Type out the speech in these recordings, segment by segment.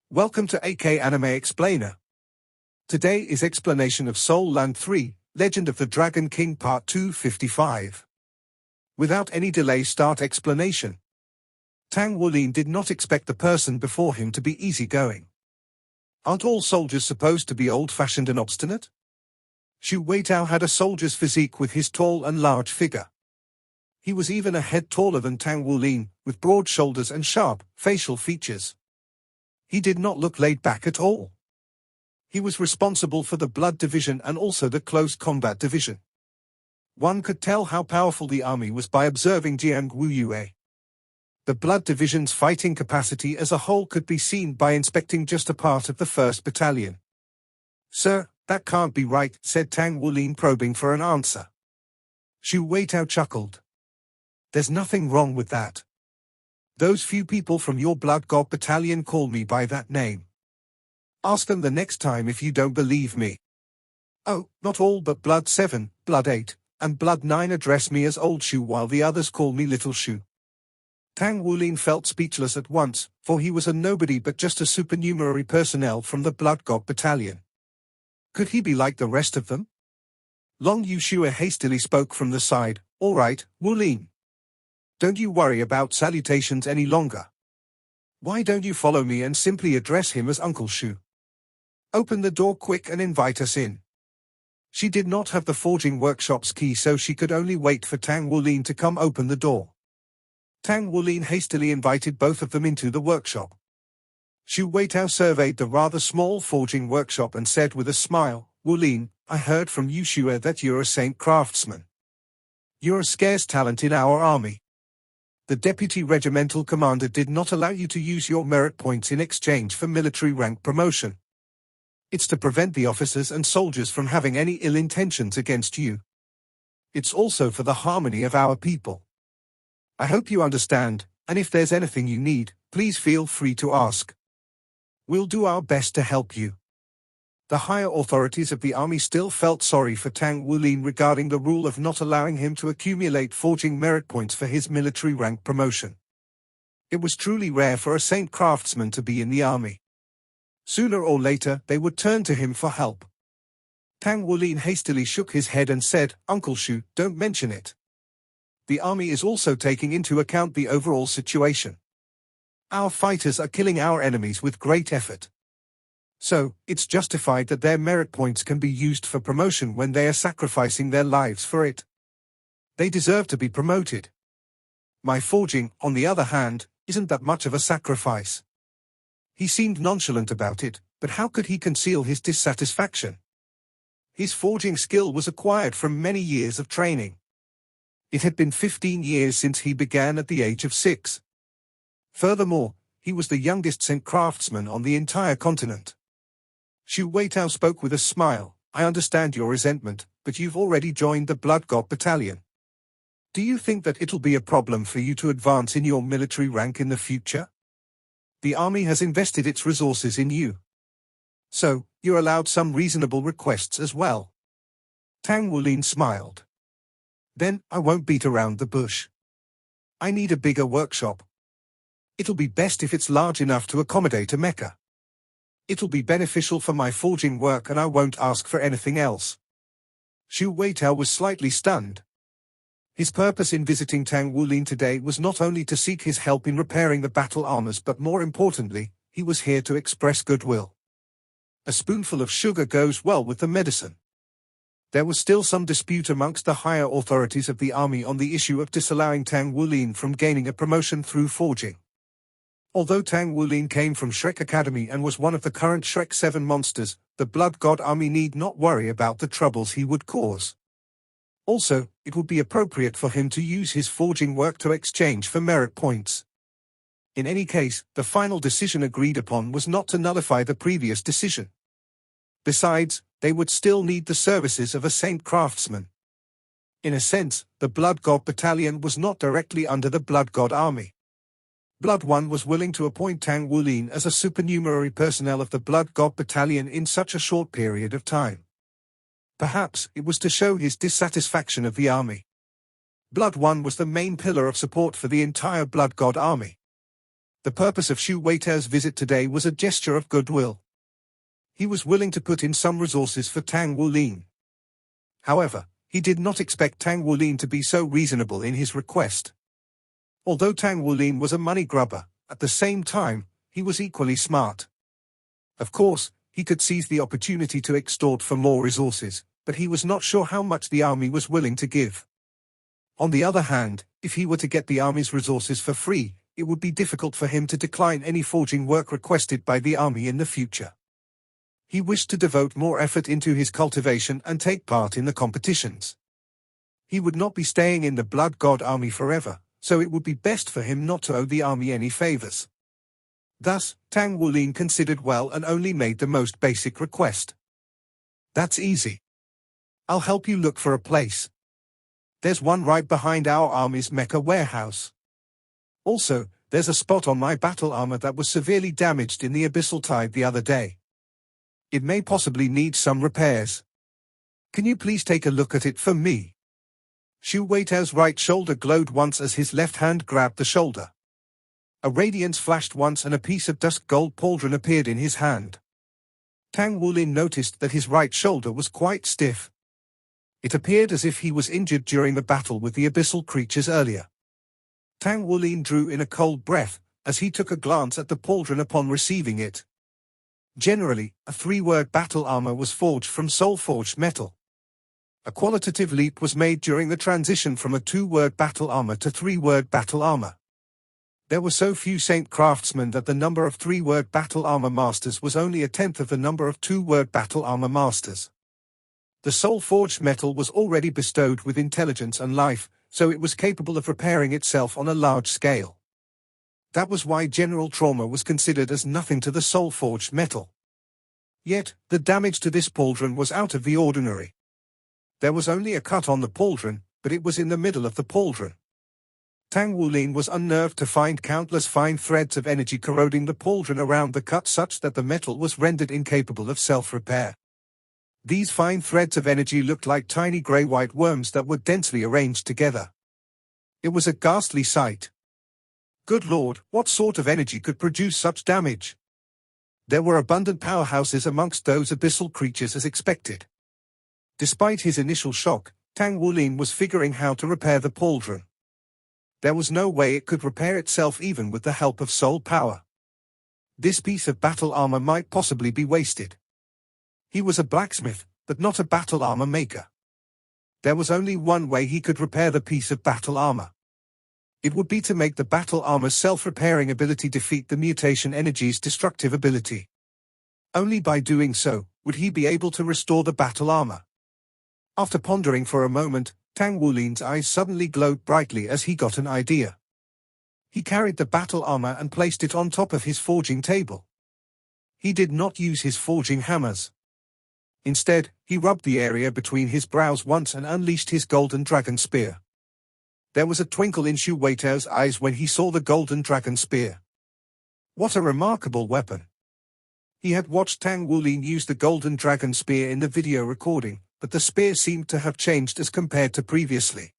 Welcome to AK Anime Explainer. Today is explanation of Soul Land 3, Legend of the Dragon King Part 255. Without any delay, start explanation. Tang Wulin did not expect the person before him to be easygoing. Aren't all soldiers supposed to be old-fashioned and obstinate? Xu Weitao had a soldier's physique with his tall and large figure. He was even a head taller than Tang Wulin, with broad shoulders and sharp, facial features. He did not look laid back at all. He was responsible for the Blood Division and also the Close Combat Division. One could tell how powerful the army was by observing Jiang Wuyue. The Blood Division's fighting capacity as a whole could be seen by inspecting just a part of the 1st Battalion. "Sir, that can't be right," said Tang Wulin, probing for an answer. Xu Weitao chuckled. "There's nothing wrong with that. Those few people from your Blood God Battalion call me by that name. Ask them the next time if you don't believe me. Oh, not all but Blood 7, Blood 8, and Blood 9 address me as Old Shu while the others call me Little Shu." Tang Wulin felt speechless at once, for he was a nobody but just a supernumerary personnel from the Blood God Battalion. Could he be like the rest of them? Long Yushua hastily spoke from the side. "All right, Wulin. Don't you worry about salutations any longer. Why don't you follow me and simply address him as Uncle Shu? Open the door quick and invite us in." She did not have the forging workshop's key, so she could only wait for Tang Wulin to come open the door. Tang Wulin hastily invited both of them into the workshop. Xu Weitao surveyed the rather small forging workshop and said with a smile, "Wulin, I heard from Yushua that you're a saint craftsman. You're a scarce talent in our army. The deputy regimental commander did not allow you to use your merit points in exchange for military rank promotion. It's to prevent the officers and soldiers from having any ill intentions against you. It's also for the harmony of our people. I hope you understand, and if there's anything you need, please feel free to ask. We'll do our best to help you." The higher authorities of the army still felt sorry for Tang Wulin regarding the rule of not allowing him to accumulate forging merit points for his military rank promotion. It was truly rare for a saint craftsman to be in the army. Sooner or later, they would turn to him for help. Tang Wulin hastily shook his head and said, "Uncle Shu, don't mention it. The army is also taking into account the overall situation. Our fighters are killing our enemies with great effort. So, it's justified that their merit points can be used for promotion when they are sacrificing their lives for it. They deserve to be promoted. My forging, on the other hand, isn't that much of a sacrifice." He seemed nonchalant about it, but how could he conceal his dissatisfaction? His forging skill was acquired from many years of training. It had been 15 years since he began at the age of 6. Furthermore, he was the youngest saint craftsman on the entire continent. Xu Weitao spoke with a smile. "I understand your resentment, but you've already joined the Blood God Battalion. Do you think that it'll be a problem for you to advance in your military rank in the future? The army has invested its resources in you. So, you're allowed some reasonable requests as well." Tang Wulin smiled. "Then, I won't beat around the bush. I need a bigger workshop. It'll be best if it's large enough to accommodate a mecha. It'll be beneficial for my forging work and I won't ask for anything else." Xu Weitao was slightly stunned. His purpose in visiting Tang Wulin today was not only to seek his help in repairing the battle armors, but more importantly, he was here to express goodwill. A spoonful of sugar goes well with the medicine. There was still some dispute amongst the higher authorities of the army on the issue of disallowing Tang Wulin from gaining a promotion through forging. Although Tang Wulin came from Shrek Academy and was one of the current Shrek 7 monsters, the Blood God army need not worry about the troubles he would cause. Also, it would be appropriate for him to use his forging work to exchange for merit points. In any case, the final decision agreed upon was not to nullify the previous decision. Besides, they would still need the services of a saint craftsman. In a sense, the Blood God Battalion was not directly under the Blood God army. Blood 1 was willing to appoint Tang Wulin as a supernumerary personnel of the Blood God Battalion in such a short period of time. Perhaps it was to show his dissatisfaction of the army. Blood 1 was the main pillar of support for the entire Blood God army. The purpose of Xu Weitao's visit today was a gesture of goodwill. He was willing to put in some resources for Tang Wulin. However, he did not expect Tang Wulin to be so reasonable in his request. Although Tang Wulin was a money grubber, at the same time, he was equally smart. Of course, he could seize the opportunity to extort for more resources, but he was not sure how much the army was willing to give. On the other hand, if he were to get the army's resources for free, it would be difficult for him to decline any forging work requested by the army in the future. He wished to devote more effort into his cultivation and take part in the competitions. He would not be staying in the Blood God army forever, so it would be best for him not to owe the army any favors. Thus, Tang Wulin considered well and only made the most basic request. That's easy. I'll help you look for a place. There's one right behind our army's mecha warehouse. Also, there's a spot on my battle armor that was severely damaged in the abyssal tide the other day. It may possibly need some repairs. Can you please take a look at it for me? Xu Weitao's right shoulder glowed once as his left hand grabbed the shoulder. A radiance flashed once and a piece of dusk gold pauldron appeared in his hand. Tang Wulin noticed that his right shoulder was quite stiff. It appeared as if he was injured during the battle with the abyssal creatures earlier. Tang Wulin drew in a cold breath, as he took a glance at the pauldron upon receiving it. Generally, a three-word battle armor was forged from soul-forged metal. A qualitative leap was made during the transition from a two-word battle armor to three-word battle armor. There were so few saint craftsmen that the number of three-word battle armor masters was only a tenth of the number of two-word battle armor masters. The soul-forged metal was already bestowed with intelligence and life, so it was capable of repairing itself on a large scale. That was why general trauma was considered as nothing to the soul-forged metal. Yet, the damage to this pauldron was out of the ordinary. There was only a cut on the pauldron, but it was in the middle of the pauldron. Tang Wulin was unnerved to find countless fine threads of energy corroding the pauldron around the cut such that the metal was rendered incapable of self-repair. These fine threads of energy looked like tiny grey-white worms that were densely arranged together. It was a ghastly sight. Good Lord, what sort of energy could produce such damage? There were abundant powerhouses amongst those abyssal creatures as expected. Despite his initial shock, Tang Wulin was figuring how to repair the pauldron. There was no way it could repair itself even with the help of soul power. This piece of battle armor might possibly be wasted. He was a blacksmith, but not a battle armor maker. There was only one way he could repair the piece of battle armor. It would be to make the battle armor's self-repairing ability defeat the mutation energy's destructive ability. Only by doing so, would he be able to restore the battle armor. After pondering for a moment, Tang Wulin's eyes suddenly glowed brightly as he got an idea. He carried the battle armor and placed it on top of his forging table. He did not use his forging hammers. Instead, he rubbed the area between his brows once and unleashed his golden dragon spear. There was a twinkle in Xu Weitao's eyes when he saw the golden dragon spear. What a remarkable weapon! He had watched Tang Wulin use the golden dragon spear in the video recording, but the spear seemed to have changed as compared to previously.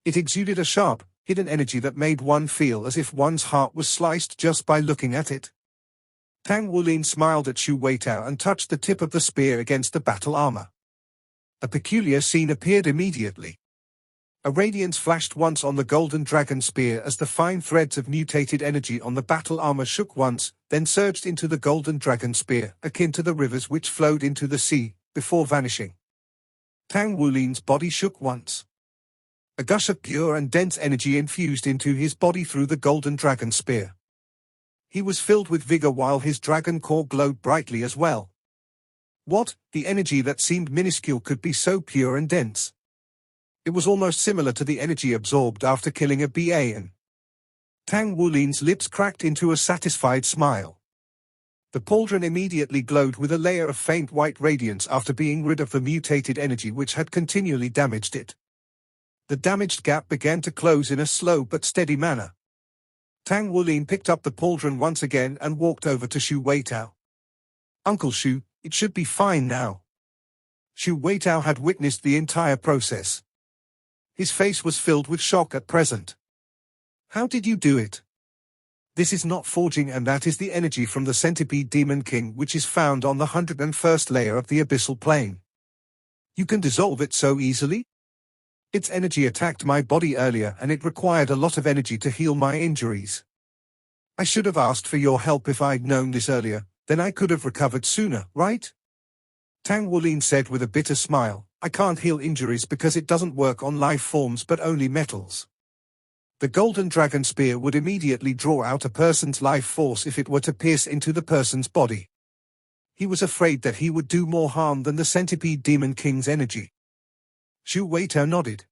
It exuded a sharp, hidden energy that made one feel as if one's heart was sliced just by looking at it. Tang Wulin smiled at Xu Weitao and touched the tip of the spear against the battle armor. A peculiar scene appeared immediately. A radiance flashed once on the golden dragon spear as the fine threads of mutated energy on the battle armor shook once, then surged into the golden dragon spear, akin to the rivers which flowed into the sea, before vanishing. Tang Wulin's body shook once. A gush of pure and dense energy infused into his body through the golden dragon spear. He was filled with vigor while his dragon core glowed brightly as well. What, the energy that seemed minuscule could be so pure and dense? It was almost similar to the energy absorbed after killing a Ban. Tang Wulin's lips cracked into a satisfied smile. The pauldron immediately glowed with a layer of faint white radiance after being rid of the mutated energy which had continually damaged it. The damaged gap began to close in a slow but steady manner. Tang Wulin picked up the pauldron once again and walked over to Xu Weitao. Uncle Xu, it should be fine now. Xu Weitao had witnessed the entire process. His face was filled with shock at present. How did you do it? This is not forging, and that is the energy from the centipede demon king, which is found on the 101st layer of the abyssal plane. You can dissolve it so easily? Its energy attacked my body earlier, and it required a lot of energy to heal my injuries. I should have asked for your help if I'd known this earlier, then I could have recovered sooner, right? Tang Wulin said with a bitter smile, I can't heal injuries because it doesn't work on life forms but only metals. The golden dragon spear would immediately draw out a person's life force if it were to pierce into the person's body. He was afraid that he would do more harm than the centipede demon king's energy. Xu Weitao nodded.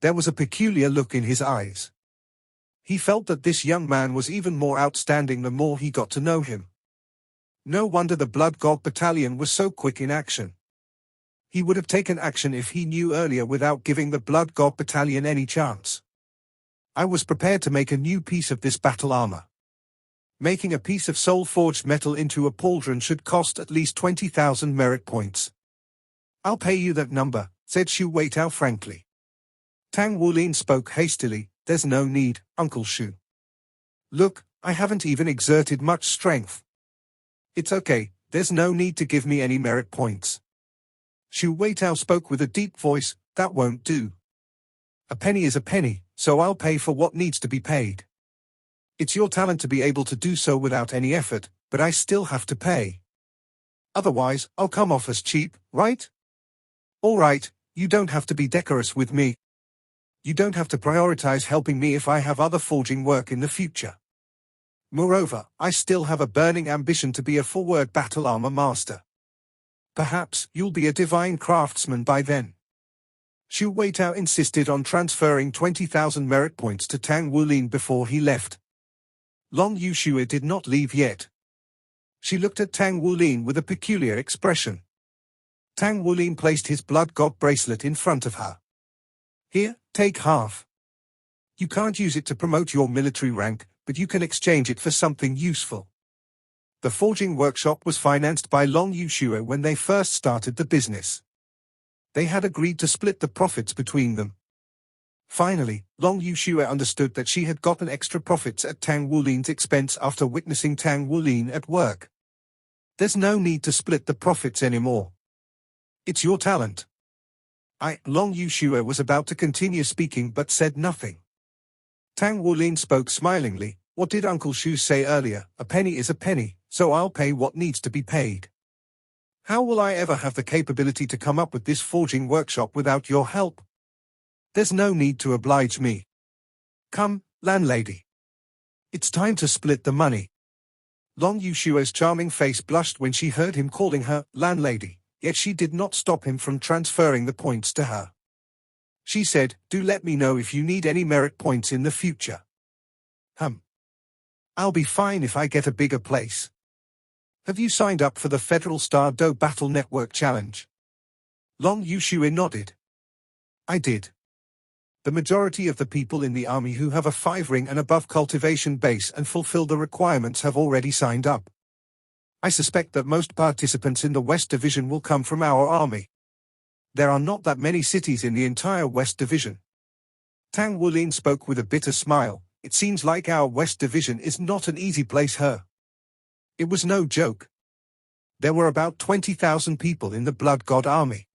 There was a peculiar look in his eyes. He felt that this young man was even more outstanding the more he got to know him. No wonder the Blood God Battalion was so quick in action. He would have taken action if he knew earlier without giving the Blood God Battalion any chance. I was prepared to make a new piece of this battle armor. Making a piece of soul-forged metal into a pauldron should cost at least 20,000 merit points. I'll pay you that number, said Xu Weitao frankly. Tang Wulin spoke hastily, there's no need, Uncle Xu. Look, I haven't even exerted much strength. It's okay, there's no need to give me any merit points. Xu Weitao spoke with a deep voice, that won't do. A penny is a penny, so I'll pay for what needs to be paid. It's your talent to be able to do so without any effort, but I still have to pay. Otherwise, I'll come off as cheap, right? All right, you don't have to be decorous with me. You don't have to prioritize helping me if I have other forging work in the future. Moreover, I still have a burning ambition to be a forward battle armor master. Perhaps you'll be a divine craftsman by then. Xu Weitao insisted on transferring 20,000 merit points to Tang Wulin before he left. Long Yuxue did not leave yet. She looked at Tang Wulin with a peculiar expression. Tang Wulin placed his blood god bracelet in front of her. Here, take half. You can't use it to promote your military rank, but you can exchange it for something useful. The forging workshop was financed by Long Yuxue when they first started the business. They had agreed to split the profits between them. Finally, Long Yuxue understood that she had gotten extra profits at Tang Wulin's expense after witnessing Tang Wulin at work. There's no need to split the profits anymore. It's your talent. Long Yuxue was about to continue speaking but said nothing. Tang Wulin spoke smilingly, what did Uncle Xu say earlier? A penny is a penny, so I'll pay what needs to be paid. How will I ever have the capability to come up with this forging workshop without your help? There's no need to oblige me. Come, landlady. It's time to split the money. Long Yuxue's charming face blushed when she heard him calling her landlady, yet she did not stop him from transferring the points to her. She said, do let me know if you need any merit points in the future. I'll be fine if I get a bigger place. Have you signed up for the Federal Star Do Battle Network Challenge? Long Yuxue nodded. I did. The majority of the people in the army who have a 5-ring and above cultivation base and fulfill the requirements have already signed up. I suspect that most participants in the West Division will come from our army. There are not that many cities in the entire West Division. Tang Wulin spoke with a bitter smile. It seems like our West Division is not an easy place here. It was no joke. There were about 20,000 people in the Blood God Army.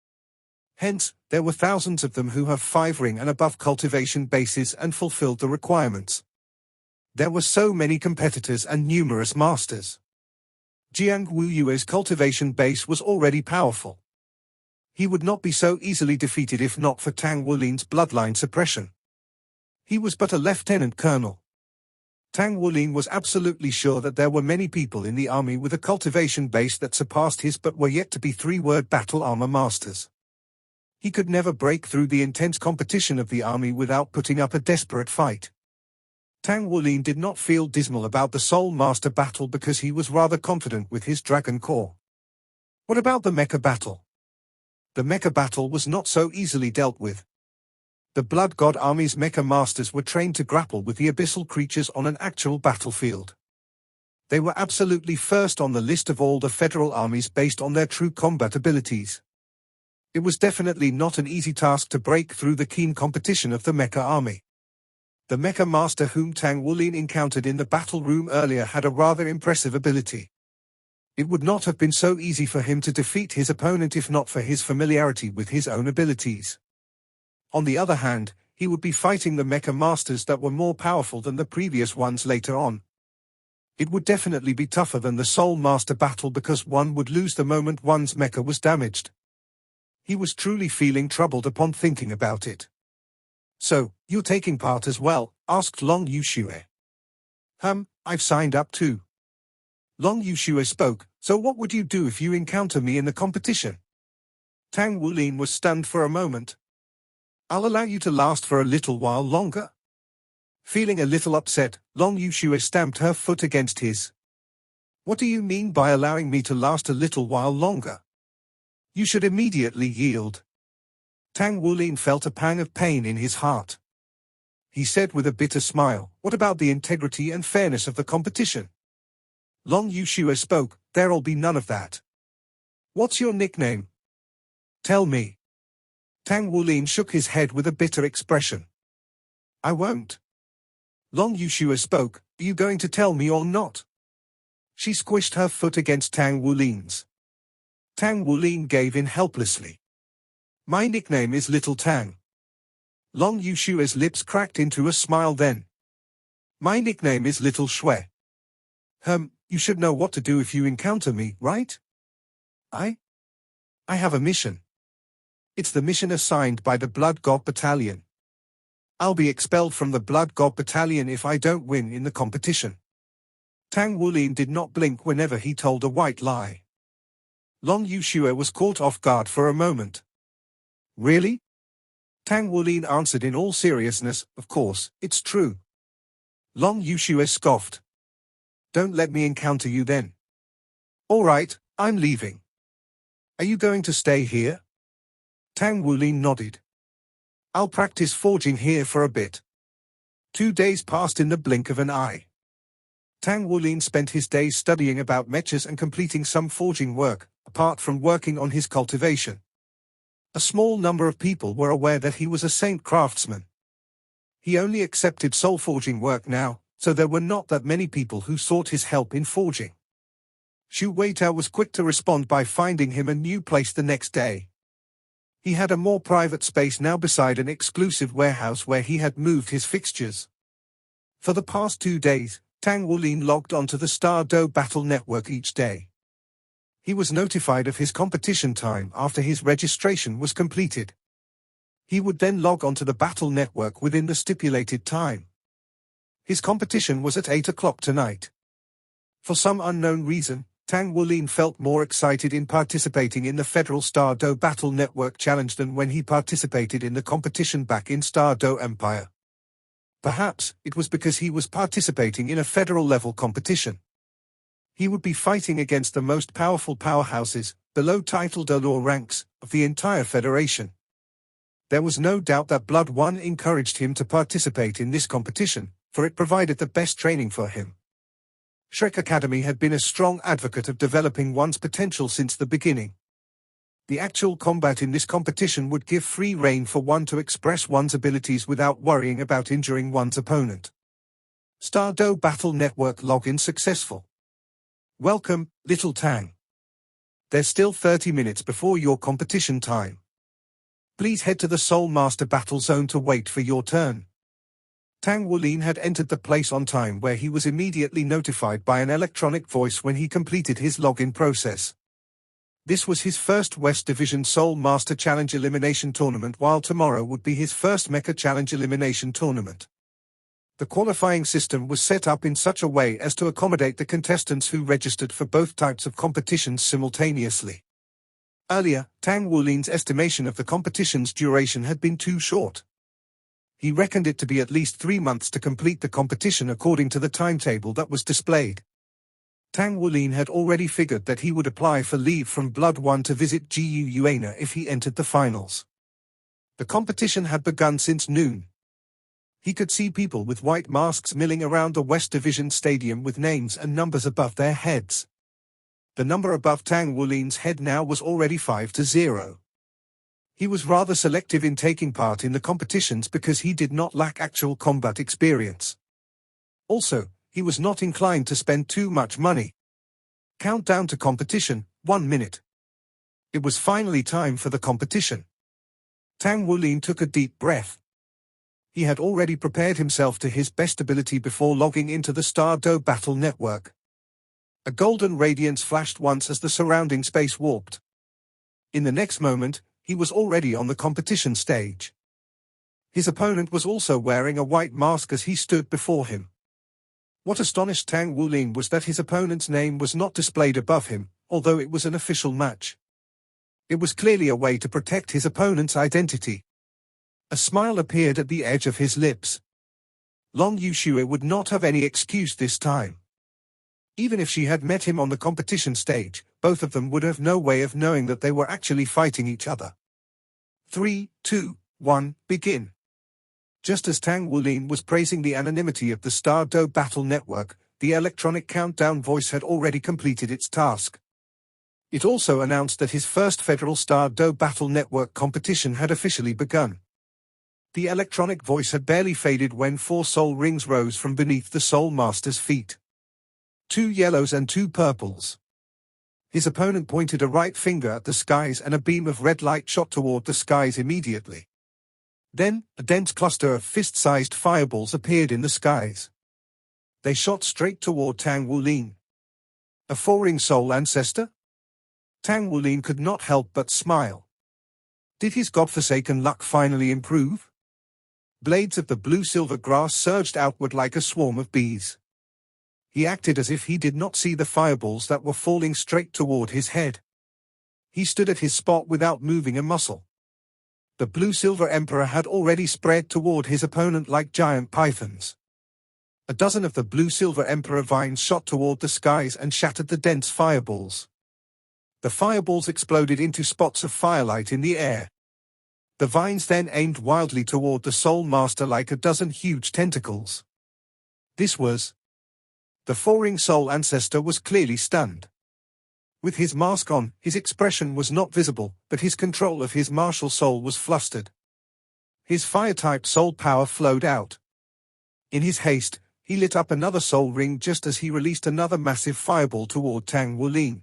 Hence, there were thousands of them who have 5-ring and above cultivation bases and fulfilled the requirements. There were so many competitors and numerous masters. Jiang Wuyue's cultivation base was already powerful. He would not be so easily defeated if not for Tang Wulin's bloodline suppression. He was but a lieutenant colonel. Tang Wulin was absolutely sure that there were many people in the army with a cultivation base that surpassed his but were yet to be 3-word battle armor masters. He could never break through the intense competition of the army without putting up a desperate fight. Tang Wulin did not feel dismal about the Soul Master battle because he was rather confident with his Dragon Core. What about the Mecha battle? The Mecha battle was not so easily dealt with. The Blood God Army's Mecha Masters were trained to grapple with the abyssal creatures on an actual battlefield. They were absolutely first on the list of all the Federal armies based on their true combat abilities. It was definitely not an easy task to break through the keen competition of the Mecha Army. The Mecha Master whom Tang Wulin encountered in the battle room earlier had a rather impressive ability. It would not have been so easy for him to defeat his opponent if not for his familiarity with his own abilities. On the other hand, he would be fighting the Mecha Masters that were more powerful than the previous ones later on. It would definitely be tougher than the Soul Master battle because one would lose the moment one's mecha was damaged. He was truly feeling troubled upon thinking about it. "So, you're taking part as well?" asked Long Yushue. I've signed up too." Long Yushue spoke. "So what would you do if you encounter me in the competition?" Tang Wulin was stunned for a moment. "I'll allow you to last for a little while longer." Feeling a little upset, Long Yushue stamped her foot against his. "What do you mean by allowing me to last a little while longer? You should immediately yield." Tang Wulin felt a pang of pain in his heart. He said with a bitter smile, "What about the integrity and fairness of the competition?" Long Yushue spoke. "There'll be none of that." "What's your nickname? Tell me." Tang Wulin shook his head with a bitter expression. "I won't." Long Yushue spoke. "Are you going to tell me or not?" She squished her foot against Tang Wulin's. Tang Wulin gave in helplessly. "My nickname is Little Tang." Long Yushue's lips cracked into a smile then. "My nickname is Little Shui." You should know what to do if you encounter me, right?" I have a mission. It's the mission assigned by the Blood God Battalion. I'll be expelled from the Blood God Battalion if I don't win in the competition." Tang Wulin did not blink whenever he told a white lie. Long Yushue was caught off guard for a moment. "Really?" Tang Wulin answered in all seriousness, "Of course, it's true." Long Yushue scoffed. "Don't let me encounter you then." "All right, I'm leaving." "Are you going to stay here?" Tang Wulin nodded. "I'll practice forging here for a bit." 2 days passed in the blink of an eye. Tang Wulin spent his days studying about mechas and completing some forging work, apart from working on his cultivation. A small number of people were aware that he was a saint craftsman. He only accepted soul forging work now, so there were not that many people who sought his help in forging. Xu Weitao was quick to respond by finding him a new place the next day. He had a more private space now beside an exclusive warehouse where he had moved his fixtures. For the past 2 days, Tang Wulin logged onto the Star Do Battle Network each day. He was notified of his competition time after his registration was completed. He would then log onto the battle network within the stipulated time. His competition was at 8 o'clock tonight. For some unknown reason, Tang Wulin felt more excited in participating in the Federal Star Do Battle Network Challenge than when he participated in the competition back in Star Do Empire. Perhaps it was because he was participating in a federal-level competition. He would be fighting against the most powerful powerhouses, the low-title Dolor ranks, of the entire Federation. There was no doubt that Blood One encouraged him to participate in this competition, for it provided the best training for him. Shrek Academy had been a strong advocate of developing one's potential since the beginning. The actual combat in this competition would give free rein for one to express one's abilities without worrying about injuring one's opponent. Star Do Battle Network login successful. Welcome, Little Tang. There's still 30 minutes before your competition time. Please head to the Soul Master Battle Zone to wait for your turn. Tang Wulin had entered the place on time where he was immediately notified by an electronic voice when he completed his login process. This was his first West Division Soul Master Challenge Elimination Tournament, while tomorrow would be his first Mecha Challenge Elimination Tournament. The qualifying system was set up in such a way as to accommodate the contestants who registered for both types of competitions simultaneously. Earlier, Tang Wulin's estimation of the competition's duration had been too short. He reckoned it to be at least 3 months to complete the competition according to the timetable that was displayed. Tang Wulin had already figured that he would apply for leave from Blood One to visit Gu Yuana if he entered the finals. The competition had begun since noon. He could see people with white masks milling around the West Division Stadium with names and numbers above their heads. The number above Tang Wulin's head now was already 5-0. He was rather selective in taking part in the competitions because he did not lack actual combat experience. Also, he was not inclined to spend too much money. Countdown to competition, 1 minute. It was finally time for the competition. Tang Wulin took a deep breath. He had already prepared himself to his best ability before logging into the Star-Do battle network. A golden radiance flashed once as the surrounding space warped. In the next moment, he was already on the competition stage. His opponent was also wearing a white mask as he stood before him. What astonished Tang Wulin was that his opponent's name was not displayed above him, although it was an official match. It was clearly a way to protect his opponent's identity. A smile appeared at the edge of his lips. Long Yuxue would not have any excuse this time. Even if she had met him on the competition stage, both of them would have no way of knowing that they were actually fighting each other. 3, 2, 1, begin. Just as Tang Wulin was praising the anonymity of the Star-Do battle network, the electronic countdown voice had already completed its task. It also announced that his first Federal Star-Do battle network competition had officially begun. The electronic voice had barely faded when 4 soul rings rose from beneath the Soul Master's feet. 2 yellows and 2 purples. His opponent pointed a right finger at the skies and a beam of red light shot toward the skies immediately. Then, a dense cluster of fist-sized fireballs appeared in the skies. They shot straight toward Tang Wulin. A 4-ring soul ancestor? Tang Wulin could not help but smile. Did his godforsaken luck finally improve? Blades of the blue-silver grass surged outward like a swarm of bees. He acted as if he did not see the fireballs that were falling straight toward his head. He stood at his spot without moving a muscle. The blue-silver emperor had already spread toward his opponent like giant pythons. A dozen of the blue-silver emperor vines shot toward the skies and shattered the dense fireballs. The fireballs exploded into spots of firelight in the air. The vines then aimed wildly toward the Soul Master like a dozen huge tentacles. This was... The 4-ring soul ancestor was clearly stunned. With his mask on, his expression was not visible, but his control of his martial soul was flustered. His fire-type soul power flowed out. In his haste, he lit up another soul ring just as he released another massive fireball toward Tang Wulin.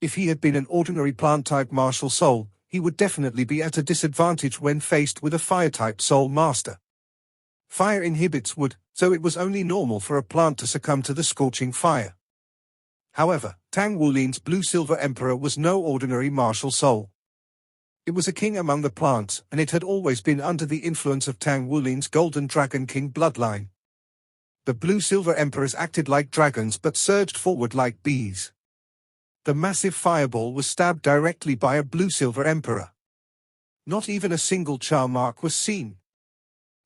If he had been an ordinary plant-type martial soul, he would definitely be at a disadvantage when faced with a fire-type soul master. Fire inhibits wood, so it was only normal for a plant to succumb to the scorching fire. However, Tang Wulin's blue-silver emperor was no ordinary martial soul. It was a king among the plants, and it had always been under the influence of Tang Wulin's golden dragon king bloodline. The blue-silver emperors acted like dragons but surged forward like bees. The massive fireball was stabbed directly by a blue-silver emperor. Not even a single char mark was seen.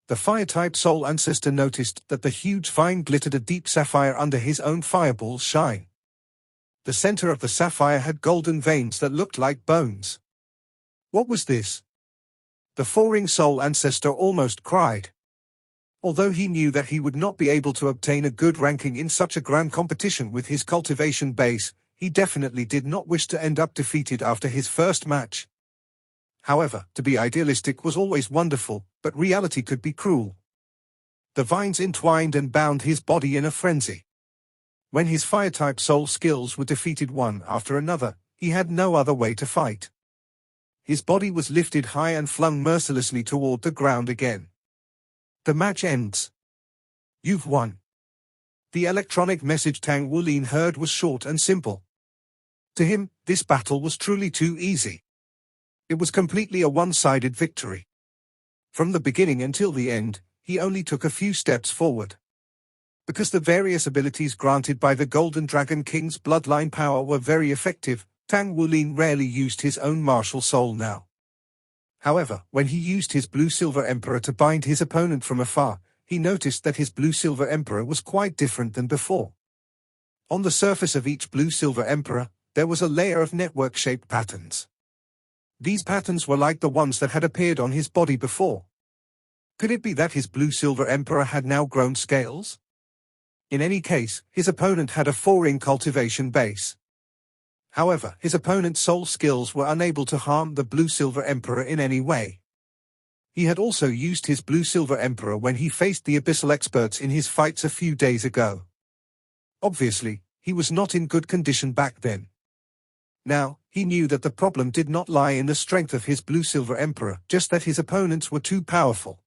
The fire-type soul ancestor noticed that the huge vine glittered a deep sapphire under his own fireball's shine. The center of the sapphire had golden veins that looked like bones. What was this? The 4-ring soul ancestor almost cried. Although he knew that he would not be able to obtain a good ranking in such a grand competition with his cultivation base, he definitely did not wish to end up defeated after his first match. However, to be idealistic was always wonderful, but reality could be cruel. The vines entwined and bound his body in a frenzy. When his fire-type soul skills were defeated one after another, he had no other way to fight. His body was lifted high and flung mercilessly toward the ground again. The match ends. You've won. The electronic message Tang Wulin heard was short and simple. To him, this battle was truly too easy. It was completely a one-sided victory. From the beginning until the end, he only took a few steps forward. Because the various abilities granted by the Golden Dragon King's bloodline power were very effective, Tang Wulin rarely used his own martial soul now. However, when he used his blue-silver emperor to bind his opponent from afar, he noticed that his blue-silver emperor was quite different than before. On the surface of each blue-silver emperor, there was a layer of network-shaped patterns. These patterns were like the ones that had appeared on his body before. Could it be that his blue-silver emperor had now grown scales? In any case, his opponent had a 4-ring cultivation base. However, his opponent's soul skills were unable to harm the Blue-Silver Emperor in any way. He had also used his Blue-Silver Emperor when he faced the Abyssal experts in his fights a few days ago. Obviously, he was not in good condition back then. Now, he knew that the problem did not lie in the strength of his Blue-Silver Emperor, just that his opponents were too powerful.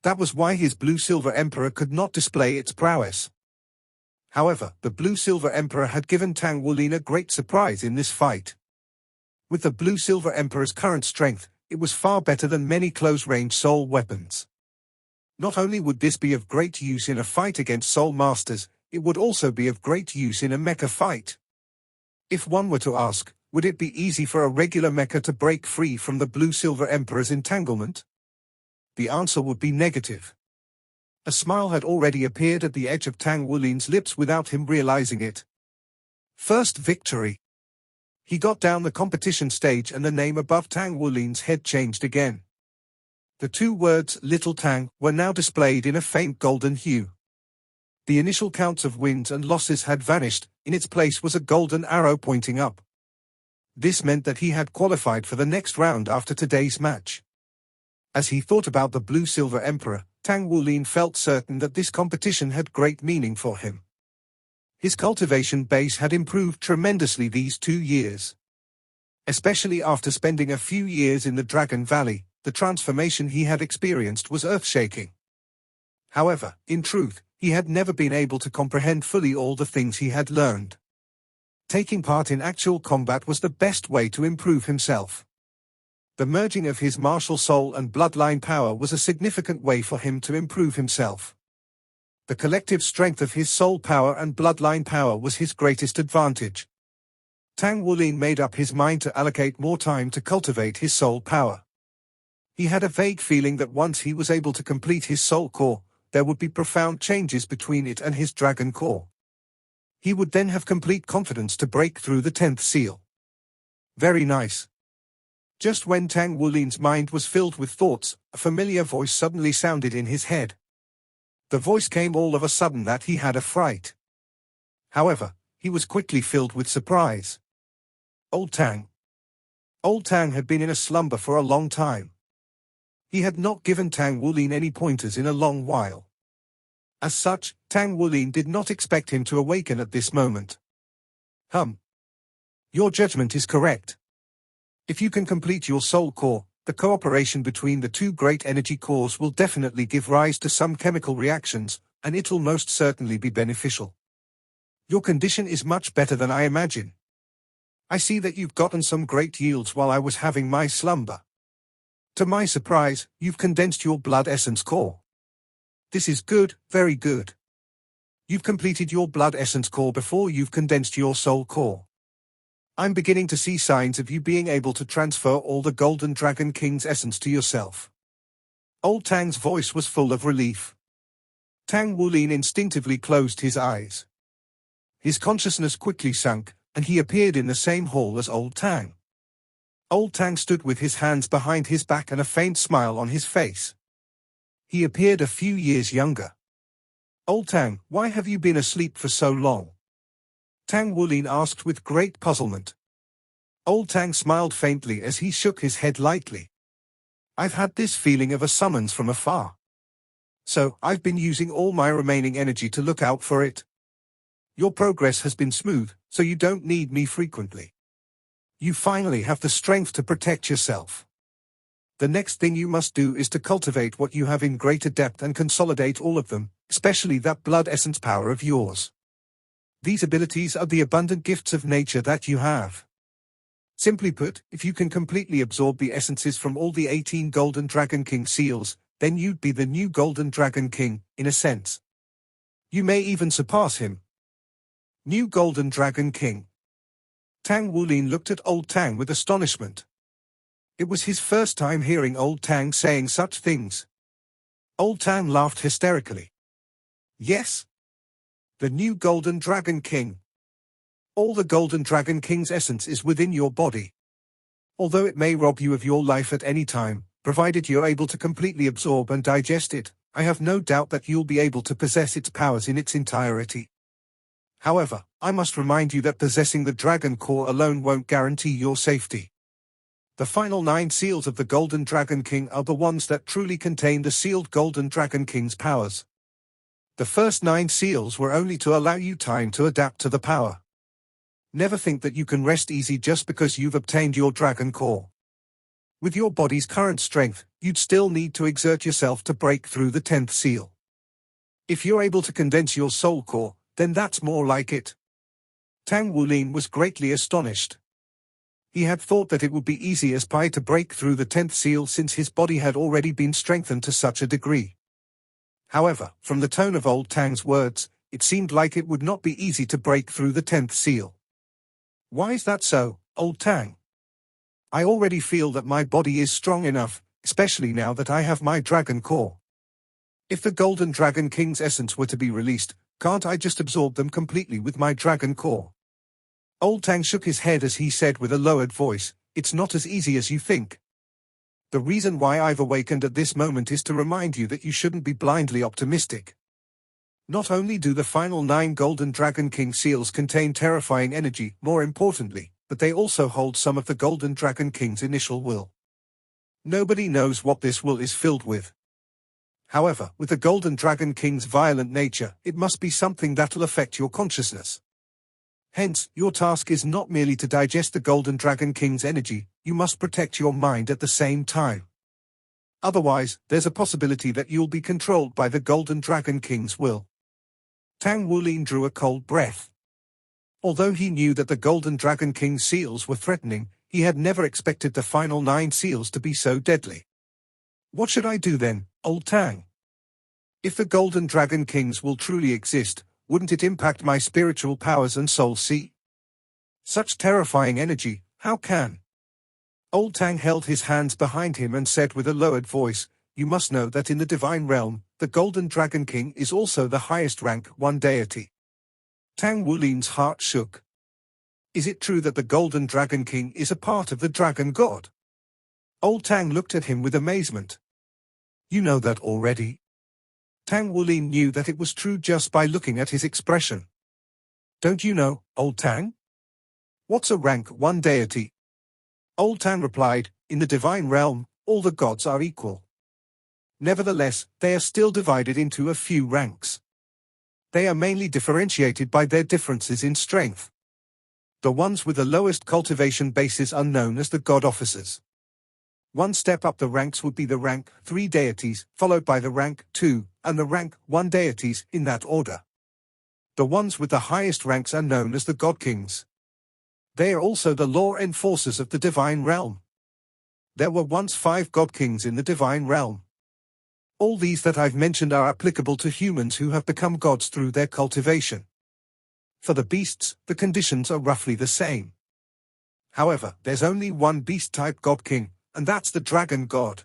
That was why his Blue-Silver Emperor could not display its prowess. However, the Blue-Silver Emperor had given Tang Wulin a great surprise in this fight. With the Blue-Silver Emperor's current strength, it was far better than many close-range soul weapons. Not only would this be of great use in a fight against soul masters, it would also be of great use in a mecha fight. If one were to ask, would it be easy for a regular mecha to break free from the Blue-Silver Emperor's entanglement? The answer would be negative. A smile had already appeared at the edge of Tang Wulin's lips without him realizing it. First victory. He got down the competition stage and the name above Tang Wulin's head changed again. The two words, Little Tang, were now displayed in a faint golden hue. The initial counts of wins and losses had vanished, in its place was a golden arrow pointing up. This meant that he had qualified for the next round after today's match. As he thought about the Blue-Silver Emperor, Tang Wulin felt certain that this competition had great meaning for him. His cultivation base had improved tremendously these 2 years. Especially after spending a few years in the Dragon Valley, the transformation he had experienced was earth-shaking. However, in truth, he had never been able to comprehend fully all the things he had learned. Taking part in actual combat was the best way to improve himself. The merging of his martial soul and bloodline power was a significant way for him to improve himself. The collective strength of his soul power and bloodline power was his greatest advantage. Tang Wulin made up his mind to allocate more time to cultivate his soul power. He had a vague feeling that once he was able to complete his soul core, there would be profound changes between it and his dragon core. He would then have complete confidence to break through the 10th seal. Very nice. Just when Tang Wulin's mind was filled with thoughts, a familiar voice suddenly sounded in his head. The voice came all of a sudden that he had a fright. However, he was quickly filled with surprise. Old Tang. Old Tang had been in a slumber for a long time. He had not given Tang Wulin any pointers in a long while. As such, Tang Wulin did not expect him to awaken at this moment. Your judgment is correct. If you can complete your soul core, the cooperation between the two great energy cores will definitely give rise to some chemical reactions, and it'll most certainly be beneficial. Your condition is much better than I imagine. I see that you've gotten some great yields while I was having my slumber. To my surprise, you've condensed your blood essence core. This is good, very good. You've completed your blood essence core before you've condensed your soul core. I'm beginning to see signs of you being able to transfer all the Golden Dragon King's essence to yourself. Old Tang's voice was full of relief. Tang Wulin instinctively closed his eyes. His consciousness quickly sank, and he appeared in the same hall as Old Tang. Old Tang stood with his hands behind his back and a faint smile on his face. He appeared a few years younger. Old Tang, why have you been asleep for so long? Tang Wulin asked with great puzzlement. Old Tang smiled faintly as he shook his head lightly. I've had this feeling of a summons from afar. So, I've been using all my remaining energy to look out for it. Your progress has been smooth, so you don't need me frequently. You finally have the strength to protect yourself. The next thing you must do is to cultivate what you have in greater depth and consolidate all of them, especially that blood essence power of yours. These abilities are the abundant gifts of nature that you have. Simply put, if you can completely absorb the essences from all the 18 Golden Dragon King seals, then you'd be the new Golden Dragon King, in a sense. You may even surpass him. New Golden Dragon King. Tang Wulin looked at Old Tang with astonishment. It was his first time hearing Old Tang saying such things. Old Tang laughed hysterically. Yes. The new Golden Dragon King. All the Golden Dragon King's essence is within your body. Although it may rob you of your life at any time, provided you're able to completely absorb and digest it, I have no doubt that you'll be able to possess its powers in its entirety. However, I must remind you that possessing the Dragon Core alone won't guarantee your safety. The final 9 seals of the Golden Dragon King are the ones that truly contain the sealed Golden Dragon King's powers. The first 9 seals were only to allow you time to adapt to the power. Never think that you can rest easy just because you've obtained your Dragon Core. With your body's current strength, you'd still need to exert yourself to break through the 10th seal. If you're able to condense your Soul Core, then that's more like it. Tang Wulin was greatly astonished. He had thought that it would be easy as pie to break through the 10th seal since his body had already been strengthened to such a degree. However, from the tone of old Tang's words, it seemed like it would not be easy to break through the 10th seal. Why is that so, old Tang? I already feel that my body is strong enough, especially now that I have my Dragon Core. If the Golden Dragon King's essence were to be released, can't I just absorb them completely with my Dragon Core? Old Tang shook his head as he said with a lowered voice, "It's not as easy as you think. The reason why I've awakened at this moment is to remind you that you shouldn't be blindly optimistic. Not only do the final 9 Golden Dragon King seals contain terrifying energy, more importantly, but they also hold some of the Golden Dragon King's initial will. Nobody knows what this will is filled with. However, with the Golden Dragon King's violent nature, it must be something that'll affect your consciousness. Hence, your task is not merely to digest the Golden Dragon King's energy, you must protect your mind at the same time. Otherwise, there's a possibility that you'll be controlled by the Golden Dragon King's will." Tang Wulin drew a cold breath. Although he knew that the Golden Dragon King's seals were threatening, he had never expected the final 9 seals to be so deadly. "What should I do then, old Tang? If the Golden Dragon Kings will truly exist, wouldn't it impact my spiritual powers and soul? See? Such terrifying energy, how can?" Old Tang held his hands behind him and said with a lowered voice, "You must know that in the divine realm, the Golden Dragon King is also the highest rank 1 deity." Tang Wulin's heart shook. Is it true that the Golden Dragon King is a part of the Dragon God? Old Tang looked at him with amazement. "You know that already?" Tang Wulin knew that it was true just by looking at his expression. "Don't you know, old Tang? What's a rank 1 deity?" Old Tang replied, "In the divine realm, all the gods are equal. Nevertheless, they are still divided into a few ranks. They are mainly differentiated by their differences in strength. The ones with the lowest cultivation bases are known as the God Officers. 1 step up the ranks would be the rank 3 deities, followed by the rank 2, and the rank 1 deities, in that order. The ones with the highest ranks are known as the God Kings. They are also the law enforcers of the divine realm. There were once 5 God Kings in the divine realm. All these that I've mentioned are applicable to humans who have become gods through their cultivation. For the beasts, the conditions are roughly the same. However, there's only one beast-type God King, and that's the Dragon God.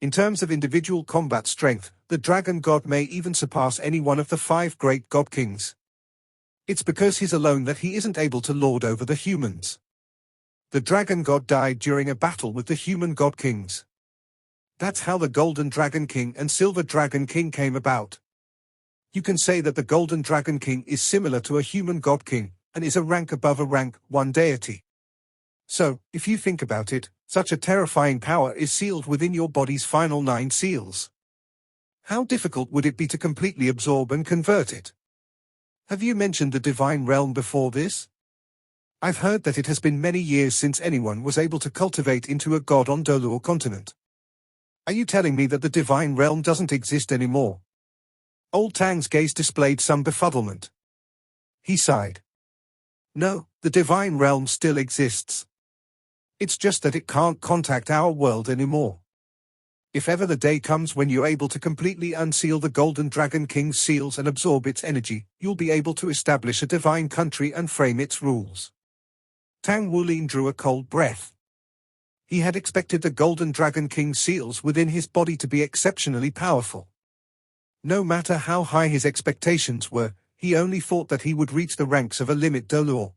In terms of individual combat strength, the Dragon God may even surpass any one of the 5 great God Kings. It's because he's alone that he isn't able to lord over the humans. The Dragon God died during a battle with the human God Kings. That's how the Golden Dragon King and Silver Dragon King came about. You can say that the Golden Dragon King is similar to a human God King, and is a rank above a rank 1 deity. So, if you think about it, such a terrifying power is sealed within your body's final 9 seals. How difficult would it be to completely absorb and convert it? Have you mentioned the divine realm before this? I've heard that it has been many years since anyone was able to cultivate into a god on Dolor continent. Are you telling me that the divine realm doesn't exist anymore? Old Tang's gaze displayed some befuddlement. He sighed. No, the divine realm still exists. It's just that it can't contact our world anymore. If ever the day comes when you're able to completely unseal the Golden Dragon King's seals and absorb its energy, you'll be able to establish a divine country and frame its rules." Tang Wulin drew a cold breath. He had expected the Golden Dragon King's seals within his body to be exceptionally powerful. No matter how high his expectations were, he only thought that he would reach the ranks of a limit Dolor.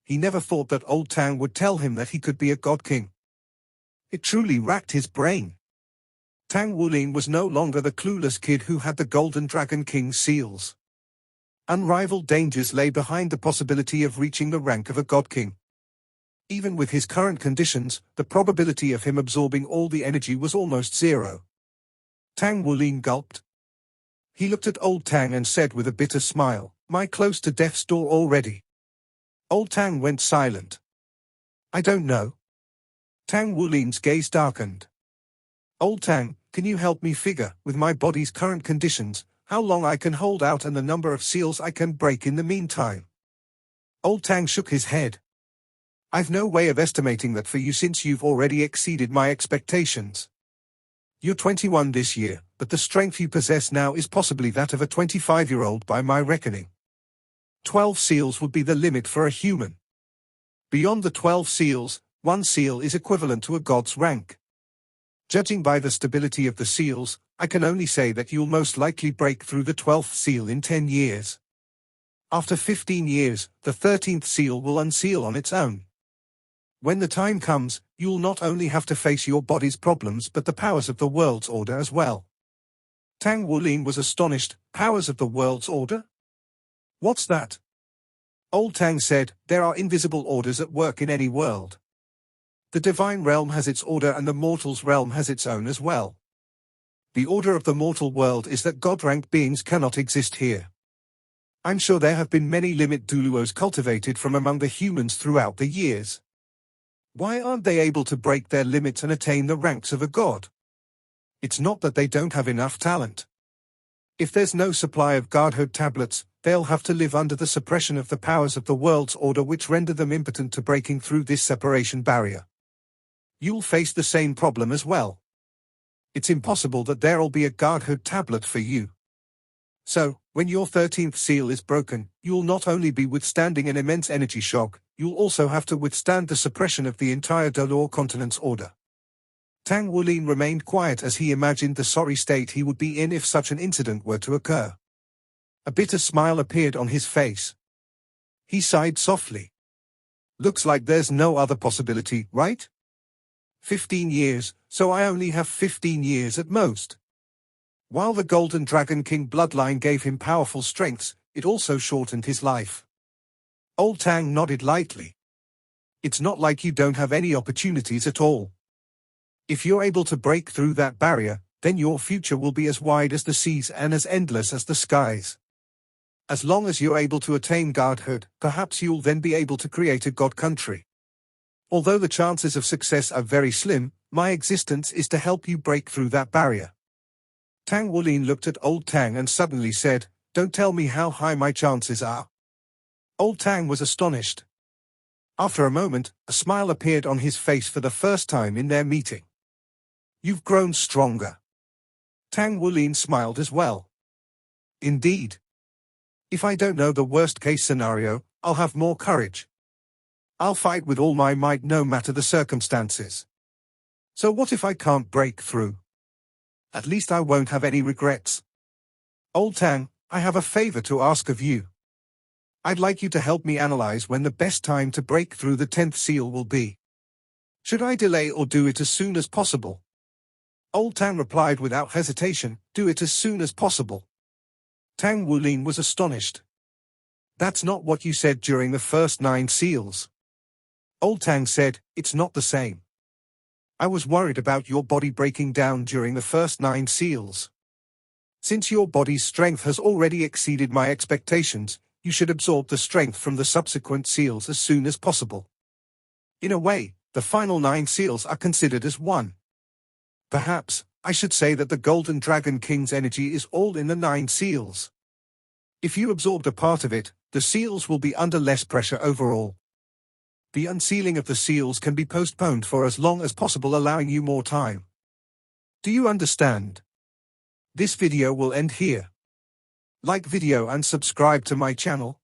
He never thought that old Tang would tell him that he could be a God King. It truly racked his brain. Tang Wulin was no longer the clueless kid who had the Golden Dragon King's seals. Unrivaled dangers lay behind the possibility of reaching the rank of a god king. Even with his current conditions, the probability of him absorbing all the energy was almost zero. Tang Wulin gulped. He looked at old Tang and said with a bitter smile, "Am I close to death's door already?" Old Tang went silent. "I don't know." Tang Wulin's gaze darkened. "Old Tang, can you help me figure, with my body's current conditions, how long I can hold out and the number of seals I can break in the meantime?" Old Tang shook his head. "I've no way of estimating that for you since you've already exceeded my expectations. You're 21 this year, but the strength you possess now is possibly that of a 25-year-old by my reckoning. 12 seals would be the limit for a human. Beyond the 12 seals, 1 seal is equivalent to a god's rank. Judging by the stability of the seals, I can only say that you'll most likely break through the 12th seal in 10 years. After 15 years, the 13th seal will unseal on its own. When the time comes, you'll not only have to face your body's problems but the powers of the world's order as well." Tang Wulin was astonished. "Powers of the world's order? What's that?" Old Tang said, "There are invisible orders at work in any world. The divine realm has its order and the mortal's realm has its own as well. The order of the mortal world is that god-ranked beings cannot exist here. I'm sure there have been many limit Duluos cultivated from among the humans throughout the years. Why aren't they able to break their limits and attain the ranks of a god? It's not that they don't have enough talent. If there's no supply of godhood tablets, they'll have to live under the suppression of the powers of the world's order which render them impotent to breaking through this separation barrier. You'll face the same problem as well. It's impossible that there'll be a godhood tablet for you. So, when your 13th seal is broken, you'll not only be withstanding an immense energy shock, you'll also have to withstand the suppression of the entire Dalor continent's order." Tang Wulin remained quiet as he imagined the sorry state he would be in if such an incident were to occur. A bitter smile appeared on his face. He sighed softly. "Looks like there's no other possibility, right? 15 years, so I only have 15 years at most." While the Golden Dragon King bloodline gave him powerful strengths, it also shortened his life. Old Tang nodded lightly. "It's not like you don't have any opportunities at all. If you're able to break through that barrier, then your future will be as wide as the seas and as endless as the skies. As long as you're able to attain godhood, perhaps you'll then be able to create a god country. Although the chances of success are very slim, my existence is to help you break through that barrier." Tang Wulin looked at Old Tang and suddenly said, "Don't tell me how high my chances are." Old Tang was astonished. After a moment, a smile appeared on his face for the first time in their meeting. "You've grown stronger." Tang Wulin smiled as well. "Indeed. If I don't know the worst-case scenario, I'll have more courage. I'll fight with all my might no matter the circumstances. So what if I can't break through? At least I won't have any regrets. Old Tang, I have a favor to ask of you. I'd like you to help me analyze when the best time to break through the 10th seal will be. Should I delay or do it as soon as possible?" Old Tang replied without hesitation, "Do it as soon as possible." Tang Wulin was astonished. "That's not what you said during the first 9 seals." Old Tang said, "It's not the same. I was worried about your body breaking down during the first 9 seals. Since your body's strength has already exceeded my expectations, you should absorb the strength from the subsequent seals as soon as possible. In a way, the final 9 seals are considered as one. Perhaps, I should say that the Golden Dragon King's energy is all in the 9 seals. If you absorbed a part of it, the seals will be under less pressure overall. The unsealing of the seals can be postponed for as long as possible, allowing you more time. Do you understand? This video will end here. Like video and subscribe to my channel.